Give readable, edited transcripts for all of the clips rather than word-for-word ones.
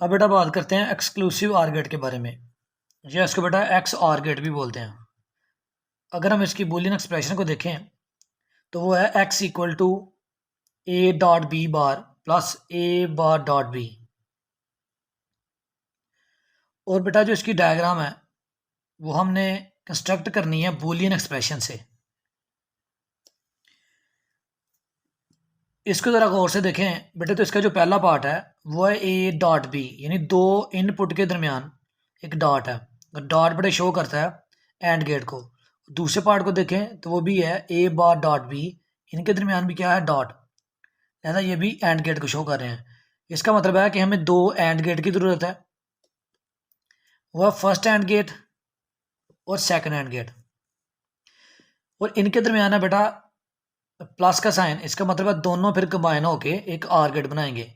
अब बेटा बात करते हैं एक्सक्लूसिव आर गेट के बारे में, या इसको बेटा एक्स आर गेट भी बोलते हैं। अगर हम इसकी बूलियन एक्सप्रेशन को देखें तो वो है X equal to A dot B bar plus A bar dot B. और बेटा जो इसकी डायग्राम है वो हमने कंस्ट्रक्ट करनी है बूलियन एक्सप्रेशन से। इसको ज़रा गौर से देखें बेटे, तो इसका जो पहला पार्ट है वो है ए डॉट बी, यानी दो इनपुट के दरमियान एक डॉट है। डॉट बेटे शो करता है एंड गेट को। दूसरे पार्ट को देखें तो वो भी है ए बार डॉट बी, इनके दरमियान भी क्या है, डॉट। लिहाजा ये भी एंड गेट को शो कर रहे हैं। इसका मतलब है कि हमें दो एंड गेट की ज़रूरत है, वह फर्स्ट एंड गेट और सेकंड एंड गेट। और इनके दरमियान है बेटा प्लस का साइन, इसका मतलब है दोनों फिर कंबाइन होके एक आर गेट बनाएंगे।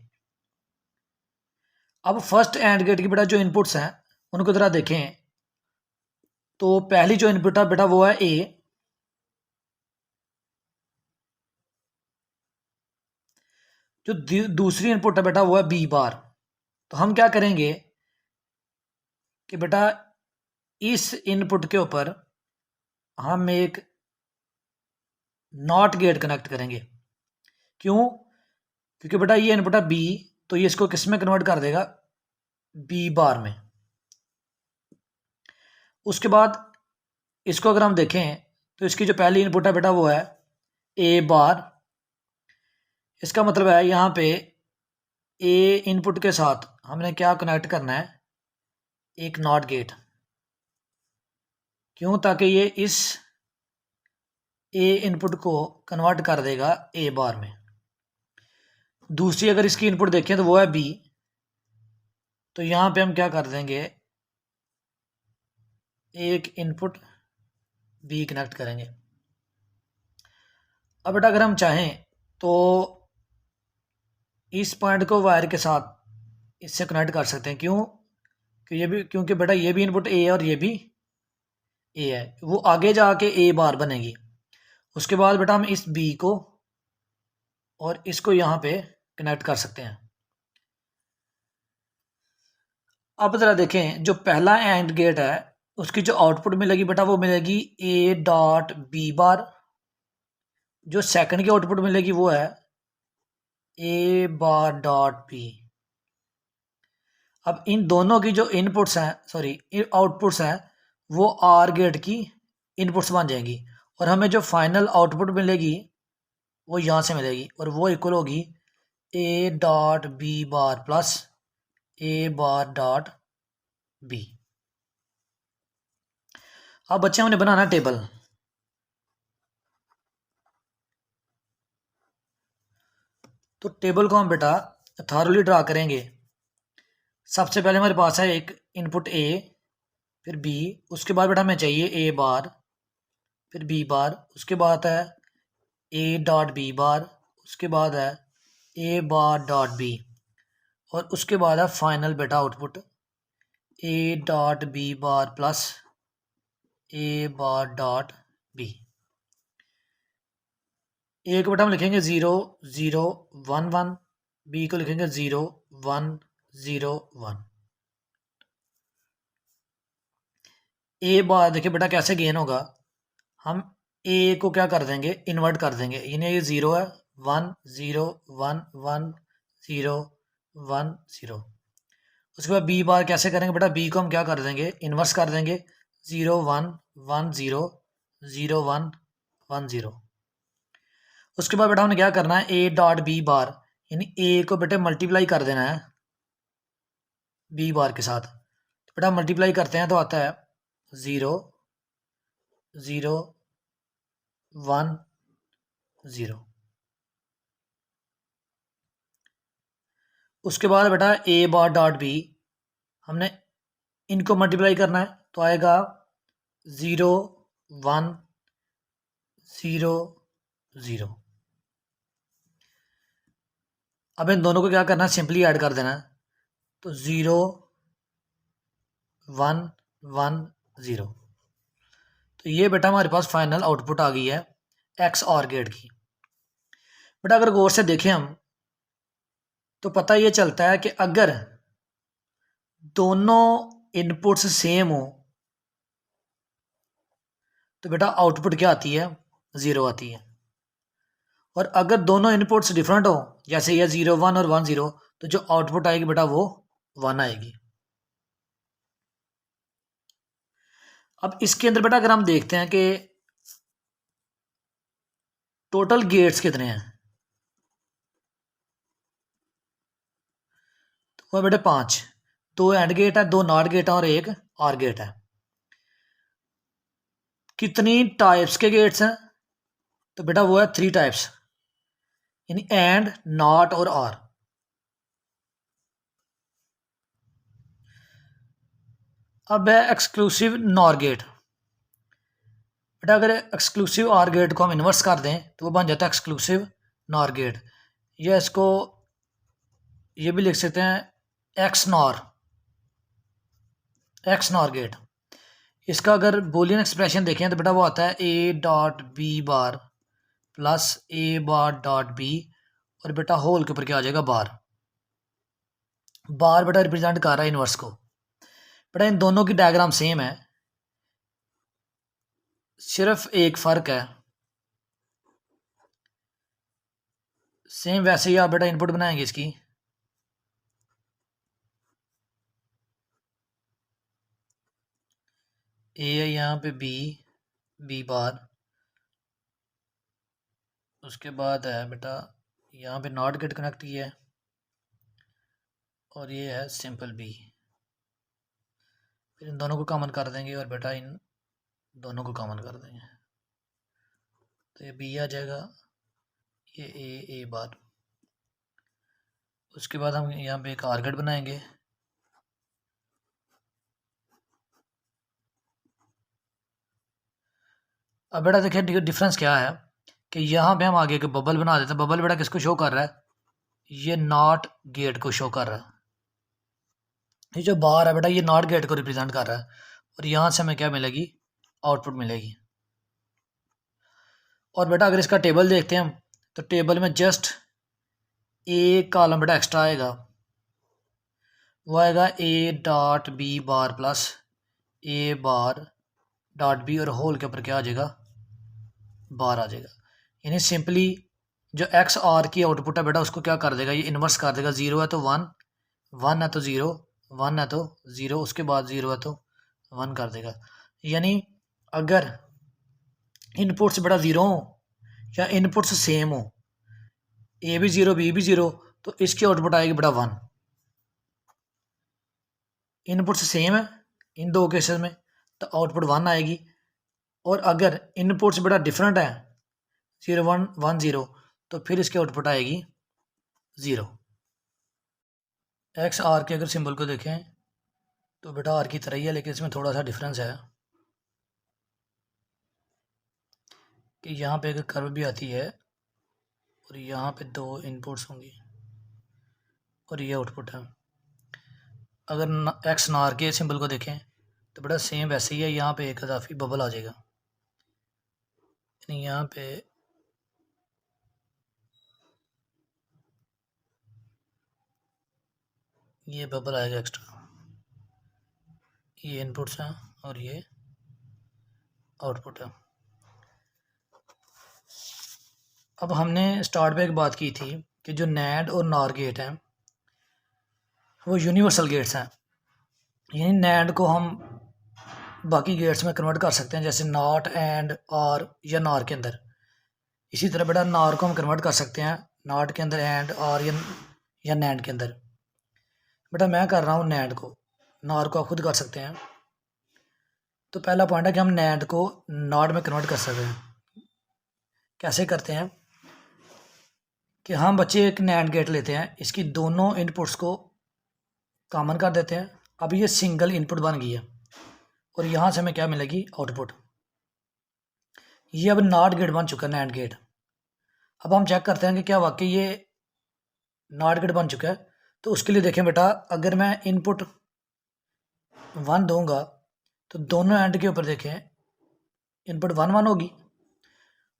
अब फर्स्ट एंड गेट की बेटा जो इनपुट्स हैं उनको जरा देखें तो पहली जो इनपुट है बेटा वो है ए, जो दूसरी इनपुट है बेटा वो है बी बार। तो हम क्या करेंगे कि बेटा इस इनपुट के ऊपर हम एक नॉट गेट कनेक्ट करेंगे। क्यों? क्योंकि बेटा ये इनपुट है बी, तो ये इसको किस में कन्वर्ट कर देगा, बी बार में। उसके बाद इसको अगर हम देखें तो इसकी जो पहली इनपुट है बेटा वो है ए बार। इसका मतलब है यहाँ पे ए इनपुट के साथ हमने क्या कनेक्ट करना है, एक नॉट गेट। क्यों? ताकि ये इस ए इनपुट को कन्वर्ट कर देगा ए बार में। दूसरी अगर इसकी इनपुट देखें तो वो है बी, तो यहाँ पे हम क्या कर देंगे, एक इनपुट बी कनेक्ट करेंगे। अब बेटा अगर हम चाहें तो इस पॉइंट को वायर के साथ इससे कनेक्ट कर सकते हैं। क्यों? क्योंकि बेटा ये भी इनपुट ए है और ये भी ए है, वो आगे जाके ए बार बनेगी। उसके बाद बेटा हम इस बी को और इसको यहाँ पे कनेक्ट कर सकते हैं। अब जरा देखें, जो पहला एंड गेट है उसकी जो आउटपुट मिलेगी बेटा वो मिलेगी ए डॉट बी बार। जो सेकंड की आउटपुट मिलेगी वो है ए बार डॉट बी। अब इन दोनों की जो इनपुट्स हैं, सॉरी आउटपुट्स हैं, वो आर गेट की इनपुट्स बन जाएंगी और हमें जो फाइनल आउटपुट मिलेगी वो यहाँ से मिलेगी और वो इक्वल होगी A dot B bar plus A bar dot B. अब बच्चे हमने बनाना टेबल। तो टेबल को हम बेटा थॉरली ड्रा करेंगे। सबसे पहले हमारे पास है एक इनपुट ए, फिर बी, उसके बाद बेटा हमें चाहिए ए बार, फिर बी बार, उसके बाद है ए डॉट बी बार, उसके बाद है ए बार डॉट बी, और उसके बाद है फाइनल बेटा output A dot B bar plus A bar dot B. A को बेटा हम लिखेंगे 0 0 1 1, बी को लिखेंगे 0 1 0 1। ए बार देखिए बेटा कैसे गेन होगा, हम ए को क्या कर देंगे, इन्वर्ट कर देंगे, यानी ये 0 है, 1 0 1 1 0 1 0। उसके बाद बी बार कैसे करेंगे बेटा, बी को हम क्या कर देंगे, इन्वर्स कर देंगे, 0 1 1 0 0 1 1 0। उसके बाद बेटा हमने क्या करना है, ए डॉट बी बार, यानी ए को बेटे मल्टीप्लाई कर देना है बी बार के साथ। तो बेटा मल्टीप्लाई करते हैं तो आता है 0 0 1 0। उसके बाद बेटा ए बार डॉट बी, हमने इनको मल्टीप्लाई करना है तो आएगा 0 1 0 0। अब इन दोनों को क्या करना है, सिंपली ऐड कर देना है, तो 0 1 1 0। तो ये बेटा हमारे पास फाइनल आउटपुट आ गई है एक्स और गेट की। बेटा अगर गौर से देखें हम तो पता ये चलता है कि अगर दोनों इनपुट्स सेम हो तो बेटा आउटपुट क्या आती है, 0 आती है। और अगर दोनों इनपुट्स डिफरेंट हो, जैसे ये 0 1 और 1 0, तो जो आउटपुट आएगी बेटा वो 1 आएगी। अब इसके अंदर बेटा अगर हम देखते हैं कि टोटल गेट्स कितने हैं, तो वो बेटा 5। 2 एंड गेट है, 2 नॉट गेट है और 1 आर गेट है। कितनी टाइप्स के गेट्स हैं, तो बेटा वो है 3 टाइप्स, यानी एंड, नॉट और आर। अब है एक्सक्लूसिव नॉर गेट। बेटा अगर एक्सक्लूसिव आर गेट को हम इन्वर्स कर दें तो वो बन जाता है एक्सक्लूसिव नॉर गेट। या इसको ये भी लिख सकते हैं एक्स नॉर गेट। इसका अगर बोलियन एक्सप्रेशन देखें तो बेटा वो आता है A dot B bar plus A bar dot B, और बेटा होल के ऊपर क्या आ जाएगा, बार। बार बेटा रिप्रेजेंट कर रहा है इनवर्स को। बेटा इन दोनों की डायग्राम सेम है, सिर्फ एक फर्क है। सेम वैसे ही आप बेटा इनपुट बनाएंगे इसकी। ए है यहाँ पे बी बार, उसके बाद है बेटा यहाँ पे नॉट गेट कनेक्ट किया है, और ये है सिंपल बी। फिर इन दोनों को कॉमन कर देंगे और बेटा इन दोनों को कॉमन कर देंगे, तो ये बी आ जाएगा, ये ए बार। उसके बाद हम यहाँ पे एक आर गेट बनाएंगे। अब बेटा देखिए डिफरेंस क्या है कि यहाँ पे हम आगे एक बबल बना देते हैं। बबल बेटा किसको शो कर रहा है, ये नॉट गेट को शो कर रहा है। ये जो बार है बेटा ये नॉट गेट को रिप्रेजेंट कर रहा है, और यहाँ से हमें क्या मिलेगी, आउटपुट मिलेगी। और बेटा अगर इसका टेबल देखते हैं हम, तो टेबल में जस्ट एक कॉलम बेटा एक्स्ट्रा आएगा, वो आएगा A dot B bar plus A bar dot B, और होल के ऊपर क्या आ जाएगा, बार आ जाएगा। यानी सिंपली जो एक्स आर की आउटपुट है बेटा उसको क्या कर देगा, ये इन्वर्स कर देगा। 0 है तो 1, 1 है तो 0, 1 है तो 0, उसके बाद 0 है तो 1 कर देगा। यानी अगर इनपुट्स बेटा 0 हो या इनपुट्स सेम हो, ए भी 0 बी भी 0, तो इसकी आउटपुट आएगी बेटा 1। इनपुट्स सेम है इन दो केसेस में तो आउटपुट 1 आएगी। और अगर इनपुट्स बेटा डिफरेंट है, 0 1 1 0, तो फिर इसकी आउटपुट आएगी 0। एक्स आर के अगर सिंबल को देखें तो बेटा आर की तरह ही है, लेकिन इसमें थोड़ा सा डिफरेंस है कि यहाँ पे एक कर्व भी आती है और यहाँ पे 2 इनपुट्स होंगी और ये आउटपुट है। अगर एक्स नार के सिंबल को देखें तो बेटा सेम वैसे ही है, यहाँ पे एक इजाफी बबल आ जाएगा, यानी यहाँ पे ये बबल आएगा एक्स्ट्रा। ये इनपुट्स हैं और ये आउटपुट है। अब हमने स्टार्ट पे एक बात की थी कि जो नैंड और नॉर गेट हैं वो यूनिवर्सल गेट्स हैं, यानी नैंड को हम बाकी गेट्स में कन्वर्ट कर सकते हैं, जैसे नॉट एंड और या नॉर के अंदर। इसी तरह बेटा नॉर को हम कन्वर्ट कर सकते हैं नॉट के अंदर, एंड और या नैंड के अंदर। बेटा मैं कर रहा हूँ नैंड को, नॉर को आप खुद कर सकते हैं। तो पहला पॉइंट है कि हम नैंड को नॉट में कन्वर्ट कर सकते हैं। कैसे करते हैं कि हम बच्चे एक नैंड गेट लेते हैं, इसकी दोनों इनपुट्स को कॉमन कर देते हैं। अब ये सिंगल इनपुट बन गई है और यहाँ से हमें क्या मिलेगी, आउटपुट। ये अब नॉट गेट बन चुका है, नैंड गेट। अब हम चेक करते हैं कि क्या वाकई ये नॉट गेट बन चुका है। तो उसके लिए देखें बेटा, अगर मैं इनपुट 1 दूंगा तो दोनों एंड के ऊपर देखें इनपुट 1 1 होगी।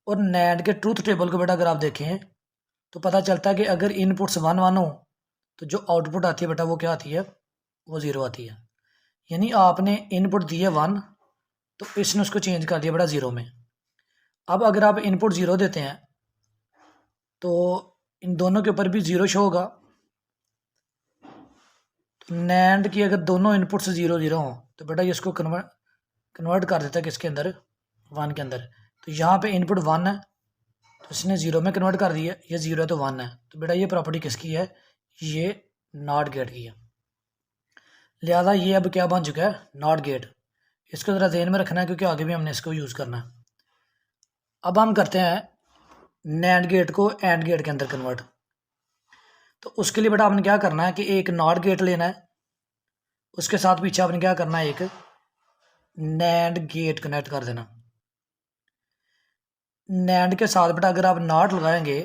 और नैंड के ट्रूथ टेबल को बेटा अगर आप देखें तो पता चलता है कि अगर इनपुट्स 1 1 हो तो जो आउटपुट आती है बेटा वो क्या आती है, वो ज़ीरो आती है। यानी आपने इनपुट दिए 1 तो इसने उसको चेंज कर दिया बेटा 0 में। अब अगर आप इनपुट 0 देते हैं तो इन दोनों के ऊपर भी 0 शो होगा। तो नैंड की अगर दोनों इनपुट से 0 0 हों तो बेटा ये इसको कन्वर्ट कर देता है किसके अंदर, 1 के अंदर। तो यहाँ पे इनपुट 1 है तो इसने 0 में कन्वर्ट कर दिया, ये 0 है तो 1 है। तो बेटा ये प्रॉपर्टी किसकी है, ये नॉट गेट की है। लिहाजा ये अब क्या बन चुका है, नॉट गेट। इसको ज़रा ध्यान में रखना है क्योंकि आगे भी हमने इसको यूज़ करना है। अब हम करते हैं नैंड गेट को एंड गेट के अंदर कन्वर्ट। तो उसके लिए बेटा आपने क्या करना है कि एक नॉट गेट लेना है, उसके साथ पीछे आपने क्या करना है, एक नैंड गेट कनेक्ट कर देना। नैंड के साथ बेटा अगर आप नॉट लगाएंगे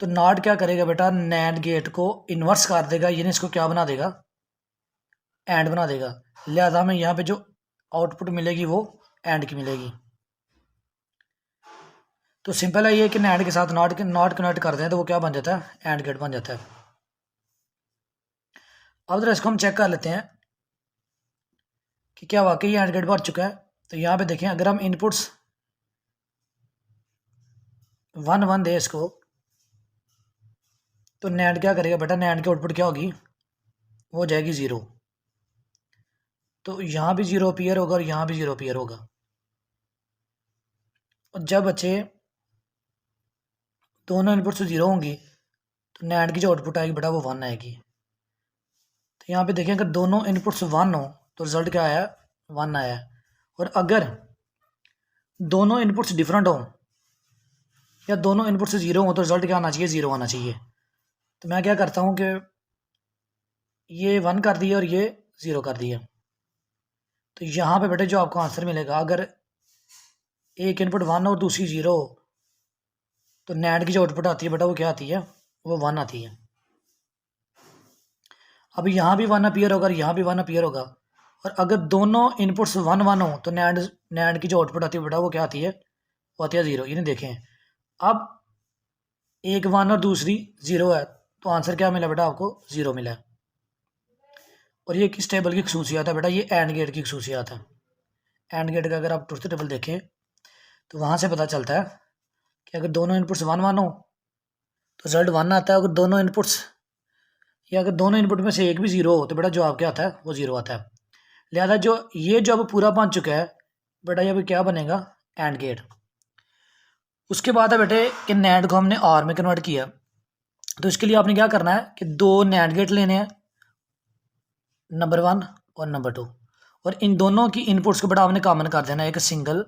तो नॉट क्या करेगा बेटा, नैंड गेट को इन्वर्स कर देगा, यानी इसको क्या बना देगा, एंड बना देगा। लिहाजा हमें यहाँ पे जो आउटपुट मिलेगी वो एंड की मिलेगी। तो सिंपल है ये कि नैंड के साथ नॉट कनेक्ट कर दें तो वो क्या बन जाता है, एंड गेट बन जाता है। अब जरा इसको हम चेक कर लेते हैं कि क्या वाकई एंड गेट बन चुका है। तो यहाँ पे देखें, अगर हम इनपुट्स 1 1 दे इसको तो नैंड क्या करेगा बेटा, नैंड की आउटपुट क्या होगी, वो हो जाएगी 0। तो यहाँ भी 0 अपीयर होगा और यहाँ भी 0 अपीयर होगा। और जब बच्चे दोनों इनपुट से 0 होंगी तो नैंड की जो आउटपुट आएगी बेटा वो 1 आएगी। तो यहाँ पे देखें, अगर दोनों इनपुट्स 1 हो तो रिजल्ट क्या आया, 1 आया। और अगर दोनों इनपुट्स डिफरेंट हो या दोनों इनपुट से 0 हो तो रिजल्ट क्या आना चाहिए, 0 आना चाहिए। तो मैं क्या करता हूँ कि ये 1 कर दिया और ये 0 कर दिया। तो यहाँ पे बेटे जो आपको आंसर मिलेगा, अगर एक इनपुट 1 और दूसरी 0 हो तो नैंड की जो आउटपुट आती है बेटा वो क्या आती है, वो 1 आती है। अब यहाँ भी 1 अपीयर होगा और यहाँ भी 1 अपीयर होगा। और अगर दोनों इनपुट्स 1 1 हो तो नैंड की जो आउटपुट आती है बेटा वो क्या आती है, वो आती है 0। यानी देखें, अब एक 1 और दूसरी 0 है तो आंसर क्या मिला बेटा, आपको 0 मिला है। और ये किस टेबल की खसूसियात है बेटा, ये एंड गेट की खसूसियात है। एंड गेट का अगर आप ट्रुथ टेबल देखें तो वहाँ से पता चलता है कि अगर दोनों इनपुट्स 1 1 हो तो रिजल्ट 1 आता है। अगर दोनों इनपुट्स या अगर दोनों इनपुट में से एक भी 0 हो तो बेटा जो आपके आता है वो 0 आता है। लिहाजा जो अब पूरा बन चुका है बेटा, ये क्या बनेगा, एंड गेट। उसके बाद है बेटे कि नैंड को हमने आर में कन्वर्ट किया। तो इसके लिए आपने क्या करना है कि 2 नैंड गेट लेने हैं, नंबर 1 और नंबर 2। और इन दोनों की इनपुट्स को बेटा आपने कॉमन कर देना एक सिंगल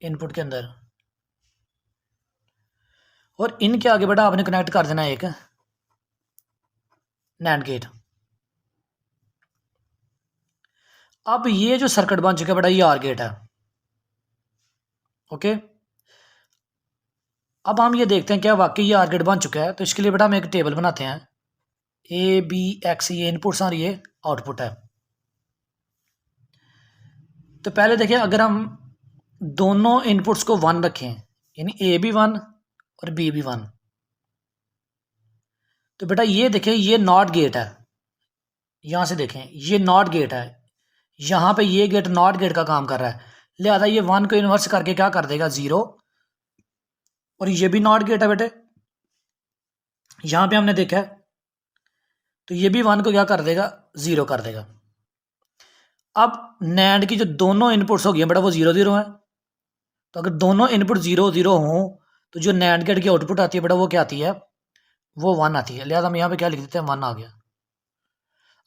इनपुट के अंदर। और इनके आगे बेटा आपने कनेक्ट कर देना एक नैंड गेट। अब ये जो सर्किट बन चुका है बेटा, ये आर गेट है। ओके, अब हम ये देखते हैं क्या वाकई ये आर गेट बन चुका है। तो इसके लिए बेटा हम एक टेबल बनाते हैं, ए बी एक्स, ये इनपुट्स और ये आउटपुट है। तो पहले देखें, अगर हम दोनों इनपुट्स को 1 रखें, यानी ए भी 1 और बी भी 1, तो बेटा ये देखें ये नॉट गेट है। यहाँ से देखें ये नॉट गेट है, यहाँ पे ये गेट नॉट गेट का काम कर रहा है। लिहाजा ये 1 को इन्वर्स करके क्या कर देगा, 0। और ये भी नॉट गेट है बेटे, यहाँ पे हमने देखा है। तो ये भी 1 को क्या कर देगा, 0 कर देगा। अब नैंड की जो दोनों इनपुट्स हो गए बेटा वो 0 0 है। तो अगर दोनों इनपुट 0 0 हों तो जो नैंड गेट की आउटपुट आती है बेटा वो क्या आती है, वो 1 आती है। लिहाजा हम यहाँ पे क्या लिख देते हैं, 1 आ गया।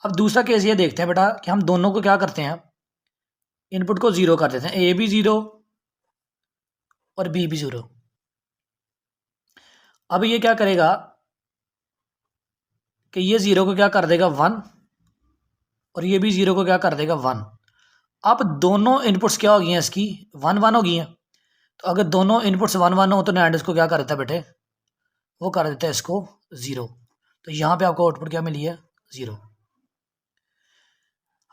अब दूसरा केस ये देखते हैं बेटा कि हम दोनों को क्या करते हैं, इनपुट को 0 कर देते हैं, ए भी 0 और बी भी 0। अब ये क्या करेगा कि ये 0 को क्या कर देगा, 1, और ये भी 0 को क्या कर देगा, 1। अब दोनों इनपुट्स क्या हो गई हैं इसकी, 1 1 हो गई हैं। तो अगर दोनों इनपुट्स 1 1 हो तो नैंड इसको क्या कर देता है बेटे, वो कर देता है इसको 0। तो यहाँ पे आपको आउटपुट क्या मिली है, 0।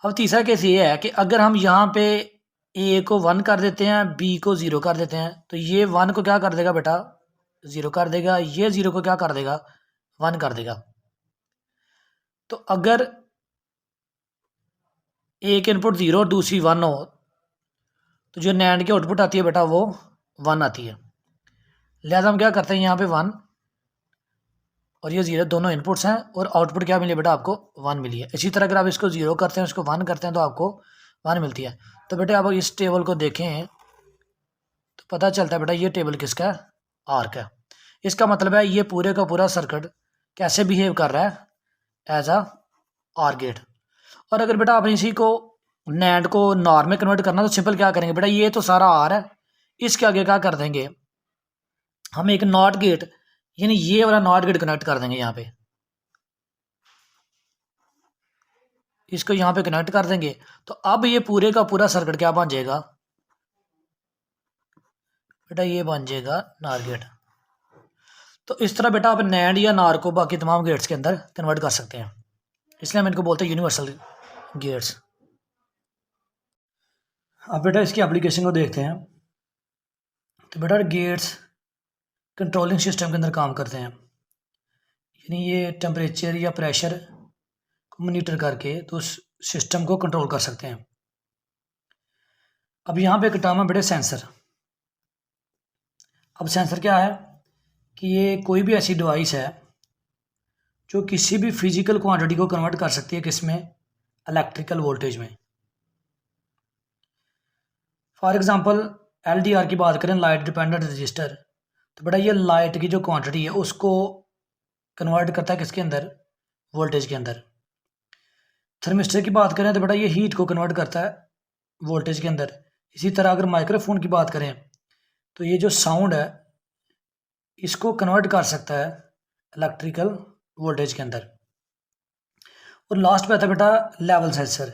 अब तीसरा केस ये है कि अगर हम यहाँ पे ए को 1 कर देते हैं, बी को 0 कर देते हैं, तो ये 1 को क्या कर देगा बेटा, 0 कर देगा। ये 0 को क्या कर देगा, 1 कर देगा। तो अगर एक इनपुट 0 और दूसरी 1 हो तो जो नैंड की आउटपुट आती है बेटा वो 1 आती है। लिहाजा हम क्या करते हैं, यहाँ पे 1 और ये 0 दोनों इनपुट्स हैं और आउटपुट क्या मिली बेटा आपको 1 मिली है। इसी तरह अगर आप इसको 0 करते हैं इसको 1 करते हैं तो आपको 1 मिलती है। तो बेटे आप इस टेबल को देखें तो पता चलता है बेटा ये टेबल किसका है, आर का है। इसका मतलब है ये पूरे का पूरा सर्किट कैसे बिहेव कर रहा है, एज अ आर गेट। और अगर बेटा आप इसी को नैंड को नॉर में कन्वर्ट करना तो सिंपल क्या करेंगे बेटा, ये तो सारा आर है, इसके आगे क्या कर देंगे हम एक नॉट गेट, यानी ये वाला नॉट गेट कनेक्ट कर देंगे यहाँ पे, इसको यहाँ पे कनेक्ट कर देंगे। तो अब ये पूरे का पूरा सर्किट क्या बन जाएगा बेटा, ये बन जाएगा नार गेट। तो इस तरह बेटा आप नैंड या नार को बाकी तमाम गेट्स के अंदर कन्वर्ट कर सकते हैं, इसलिए हम इनको बोलते हैं यूनिवर्सल गेट्स। अब बेटा इसकी एप्लीकेशन को देखते हैं। तो बेटा गेट्स कंट्रोलिंग सिस्टम के अंदर काम करते हैं, यानी ये टेम्परेचर या प्रेशर को मॉनिटर करके तो उस सिस्टम को कंट्रोल कर सकते हैं। अब यहाँ पे एक टर्म है बेटे सेंसर। अब सेंसर क्या है कि ये कोई भी ऐसी डिवाइस है जो किसी भी फिजिकल क्वांटिटी को कन्वर्ट कर सकती है किसमें, इलेक्ट्रिकल वोल्टेज में। फॉर एग्जांपल एलडीआर की बात करें, लाइट डिपेंडेंट रजिस्टर, तो बेटा ये लाइट की जो क्वांटिटी है उसको कन्वर्ट करता है किसके अंदर, वोल्टेज के अंदर। थर्मिस्टर की बात करें तो बेटा ये हीट को कन्वर्ट करता है वोल्टेज के अंदर। इसी तरह अगर माइक्रोफोन की बात करें तो ये जो साउंड है इसको कन्वर्ट कर सकता है इलेक्ट्रिकल वोल्टेज के अंदर। और लास्ट पे आता है बेटा लेवल सेंसर।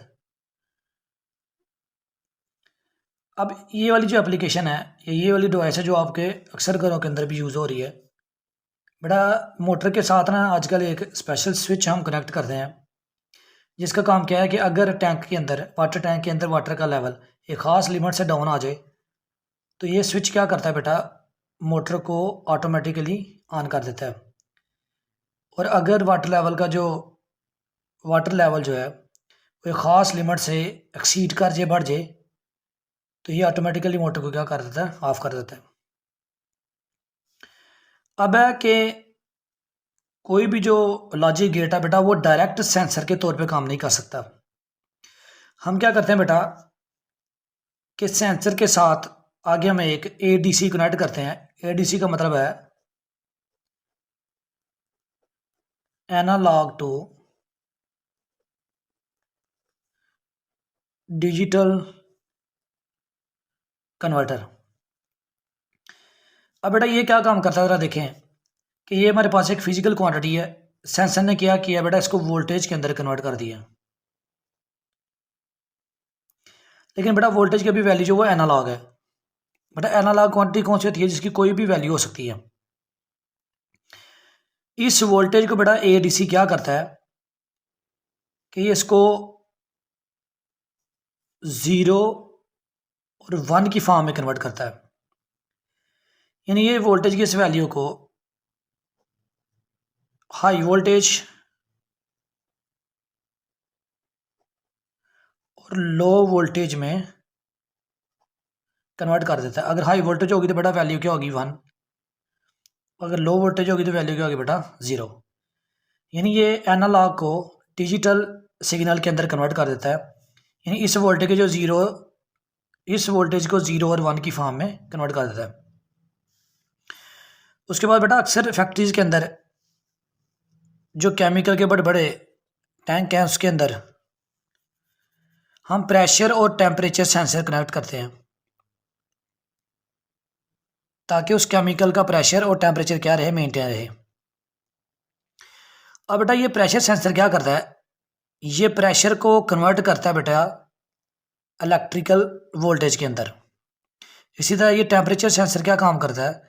अब ये वाली जो एप्लीकेशन है, ये वाली डिवाइस है जो आपके अक्सर घरों के अंदर भी यूज़ हो रही है बेटा। मोटर के साथ ना आजकल एक स्पेशल स्विच हम कनेक्ट करते हैं, जिसका काम क्या है कि अगर टैंक के अंदर, वाटर टैंक के अंदर वाटर का लेवल एक ख़ास लिमिट से डाउन आ जाए तो ये स्विच क्या करता है बेटा, मोटर को ऑटोमेटिकली ऑन कर देता है। और अगर वाटर लेवल जो है वो एक ख़ास लिमिट से एक्सीड कर जाए, बढ़ जाए, तो ये ऑटोमेटिकली मोटर को क्या कर देता है, ऑफ कर देता है। अब है कि कोई भी जो लॉजिक गेट है बेटा वो डायरेक्ट सेंसर के तौर पे काम नहीं कर सकता। हम क्या करते हैं बेटा कि सेंसर के साथ आगे हम एक एडीसी कनेक्ट करते हैं। एडीसी का मतलब है एनालॉग टू डिजिटल कन्वर्टर। अब बेटा ये क्या काम करता है जरा देखें कि ये हमारे पास एक फिजिकल क्वांटिटी है, सेंसर ने क्या किया बेटा, इसको वोल्टेज के अंदर कन्वर्ट कर दिया। लेकिन बेटा वोल्टेज की भी वैल्यू जो वो एनालॉग है बेटा। एनालॉग क्वांटिटी कौन सी होती है, जिसकी कोई भी वैल्यू हो सकती है। इस वोल्टेज को बेटा एडीसी क्या करता है कि इसको 0 और 1 की फॉर्म में कन्वर्ट करता है। यानी ये वोल्टेज की इस वैल्यू को हाई वोल्टेज और लो वोल्टेज में कन्वर्ट कर देता है। अगर हाई वोल्टेज होगी तो बेटा वैल्यू क्या होगी 1, अगर लो वोल्टेज होगी तो वैल्यू क्या होगी बेटा 0। यानी ये एनालॉग को डिजिटल सिग्नल के अंदर कन्वर्ट कर देता है। यानी इस वोल्टेज को 0 और 1 की फॉर्म में कन्वर्ट कर देता है। उसके बाद बेटा अक्सर फैक्ट्रीज के अंदर जो केमिकल के बड़े बड़े टैंक हैं उसके अंदर हम प्रेशर और टेम्परेचर सेंसर कनेक्ट करते हैं ताकि उस केमिकल का प्रेशर और टेम्परेचर क्या रहे, मेंटेन रहे। अब बेटा ये प्रेशर सेंसर क्या करता है, ये प्रेशर को कन्वर्ट करता है बेटा इलेक्ट्रिकल वोल्टेज के अंदर। इसी तरह ये टेम्परेचर सेंसर क्या काम करता है,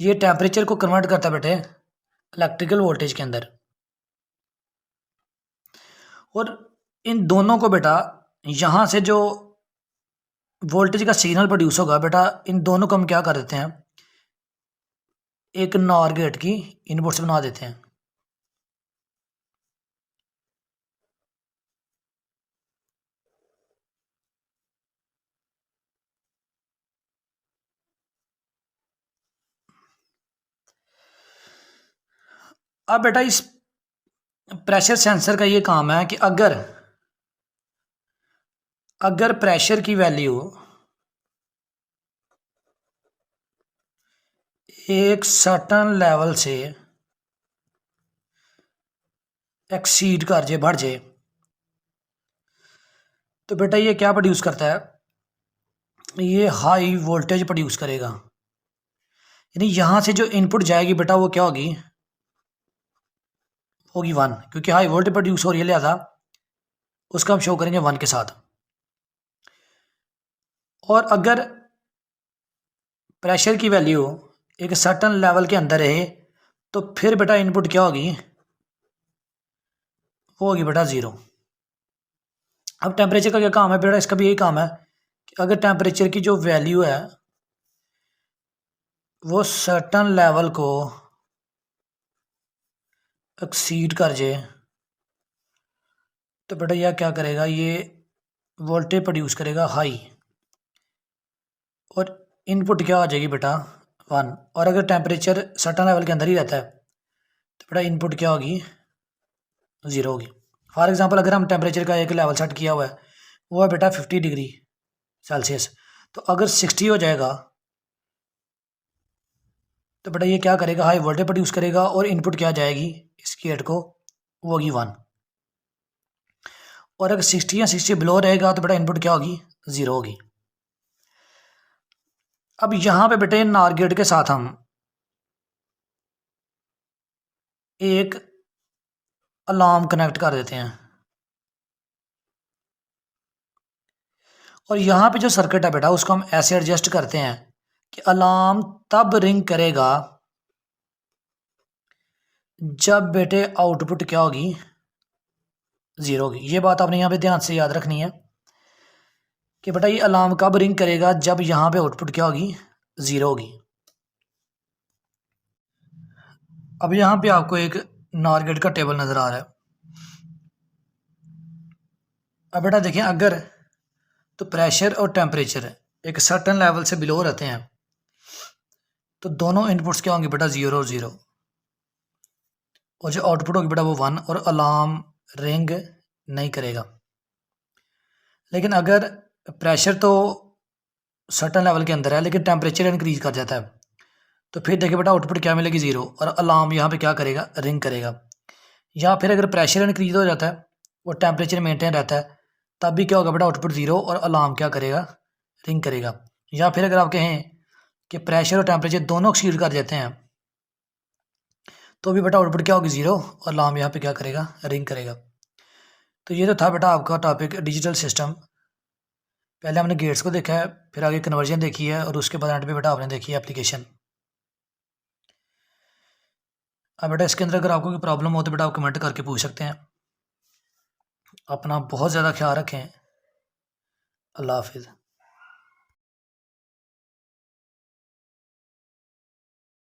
ये टेम्परेचर को कन्वर्ट करता है बेटे इलेक्ट्रिकल वोल्टेज के अंदर। और इन दोनों को बेटा यहाँ से जो वोल्टेज का सिग्नल प्रोड्यूस होगा बेटा, इन दोनों को हम क्या कर देते हैं, एक नॉर गेट की इनपुट्स बना देते हैं। अब बेटा इस प्रेशर सेंसर का ये काम है कि अगर प्रेशर की वैल्यू एक सर्टन लेवल से एक्सीड कर जाए, बढ़ जाए, तो बेटा ये क्या प्रोड्यूस करता है, ये हाई वोल्टेज प्रोड्यूस करेगा। यानी यहां से जो इनपुट जाएगी बेटा वो क्या होगी 1, क्योंकि हाई वोल्टेज प्रोड्यूस हो रही है, लिहाजा उसका हम शो करेंगे 1 के साथ। और अगर प्रेशर की वैल्यू एक सर्टन लेवल के अंदर रहे तो फिर बेटा इनपुट क्या होगी, वो होगी बेटा 0। अब टेम्परेचर का क्या काम है बेटा, इसका भी यही काम है कि अगर टेम्परेचर की जो वैल्यू है वो सर्टन लेवल को एक्सीड कर जाए तो बेटा यह क्या करेगा, ये वोल्टेज प्रोड्यूस करेगा हाई, और इनपुट क्या आ जाएगी बेटा 1। और अगर टेम्परेचर सर्टन लेवल के अंदर ही रहता है तो बेटा इनपुट क्या होगी 0 होगी। फॉर एग्जांपल अगर हम टेम्परेचर का एक लेवल सेट किया हुआ है वो है बेटा 50 डिग्री सेल्सियस, तो अगर 60 हो जाएगा तो बेटा ये क्या करेगा, हाई वोल्टेज प्रोड्यूस करेगा, और इनपुट क्या जाएगी इस गेट को, वो होगी 1। और अगर 60 या 60 बिलो रहेगा तो बेटा इनपुट क्या होगी 0 होगी। अब यहाँ पे बेटे नार गेट के साथ हम एक अलार्म कनेक्ट कर देते हैं, और यहाँ पे जो सर्किट है बेटा उसको हम ऐसे एडजस्ट करते हैं कि अलार्म तब रिंग करेगा जब बेटे आउटपुट क्या होगी 0 होगी। ये बात आपने यहाँ पे ध्यान से याद रखनी है कि बेटा ये अलार्म कब रिंग करेगा, जब यहाँ पे आउटपुट क्या होगी 0 होगी। अब यहाँ पे आपको एक नॉर गेट का टेबल नजर आ रहा है। अब बेटा देखें, अगर तो प्रेशर और टेम्परेचर एक सर्टन लेवल से बिलो रहते हैं तो दोनों इनपुट्स क्या होंगे बेटा 0 और 0, और जो आउटपुट होगी बेटा वो 1, और अलार्म रिंग नहीं करेगा। लेकिन अगर प्रेशर तो सर्टन लेवल के अंदर है लेकिन टेम्परेचर इंक्रीज कर जाता है तो फिर देखिए बेटा आउटपुट क्या मिलेगी 0, और अलार्म यहाँ पे क्या करेगा रिंग करेगा। या फिर अगर प्रेशर इंक्रीज हो जाता है और टेम्परेचर मेंटेन रहता है तब भी क्या होगा बेटा आउटपुट 0 और अलार्म क्या करेगा रिंग करेगा। या फिर अगर आप कहें कि प्रेशर और टेम्परेचर दोनों एक्सीड कर जाते हैं तो भी बेटा आउटपुट क्या होगी 0 और अलार्म यहाँ पे क्या करेगा रिंग करेगा। तो ये तो था बेटा आपका टॉपिक डिजिटल सिस्टम। पहले हमने गेट्स को देखा है, फिर आगे कन्वर्जन देखी है, और उसके बाद एंड पे बेटा आपने देखी है एप्लीकेशन। अब बेटा इसके अंदर अगर आपको कोई प्रॉब्लम हो तो बेटा आप कमेंट करके पूछ सकते हैं। अपना बहुत ज़्यादा ख्याल रखें। अल्लाह हाफिज़।